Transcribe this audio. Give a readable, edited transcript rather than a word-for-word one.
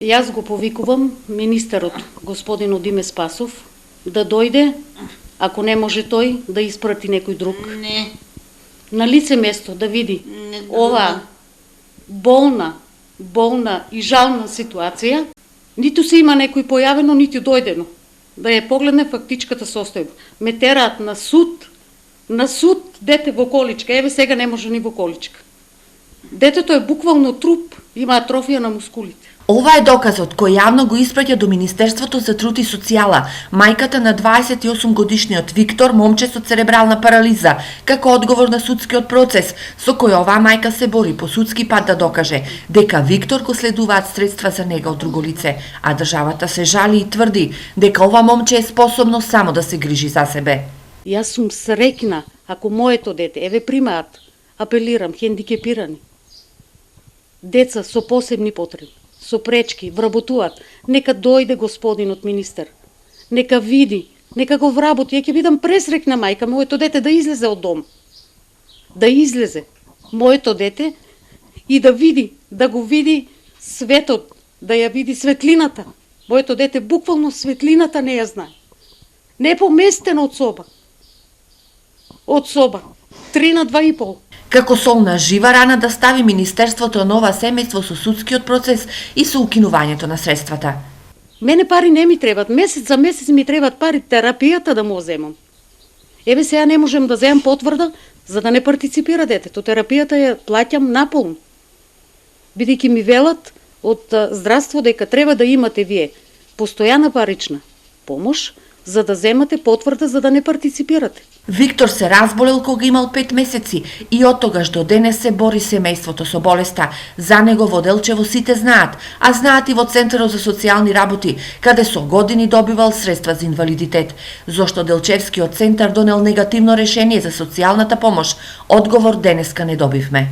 Јас го повикувам министерот, господинот Диме Спасов, да дојде, ако не може тој, да испрати некој друг. Не. На лице место да види Не, ова болна и жална ситуација. Ниту се има некој појавено, ниту дојдено. Да ја погледне фактичката состојба. Ме тераат на суд, дете во количка. Еве сега не може ни во количка. Детето е буквално труп, има атрофија на мускулите. Ова е доказот кој јавно го испраќа до Министерството за труд и социјала мајката на 28 годишниот Виктор, момче со церебрална парализа, како одговор на судскиот процес со кој оваа мајка се бори по судски пат да докаже дека Виктор го следуваат средства за нега од друго лице, а државата се жали и тврди дека ова момче е способно само да се грижи за себе. Јас сум среќна ако моето дете, еве примаат, апелирам, хендикепирани, деца со посебни потреби, со пречки, вработуваат, нека дојде господинот министер, нека види, нека го вработи. Ја ќе бидам пресрекна мајка, моето дете да излезе од дом, да излезе моето дете и да види, да го види светот, да ја види светлината. Моето дете буквално светлината не ја знае. Не е поместено од соба. Од соба. 3 на 2,5. Како солна жива рана да стави Министерството на ова семејство со судскиот процес и со укинувањето на средствата. Мене пари не ми требат, месец за месец ми требат пари, терапијата да му земам. Еве сега не можем да земам потврда за да не партиципира детето. Терапијата ја плаќам наполно. Бидејќи ми велат од здравство дека треба да имате вие постојана парична помош за да земате потврда за да не партиципирате. Виктор се разболел кога имал 5 месеци и од тогаш до денес се бори семејството со болеста. За него во Делчево сите знаат, а знаат и во Центарот за социјални работи, каде со години добивал средства за инвалидитет. Зошто Делчевскиот центар донел негативно решение за социјалната помош? Одговор денеска не добивме.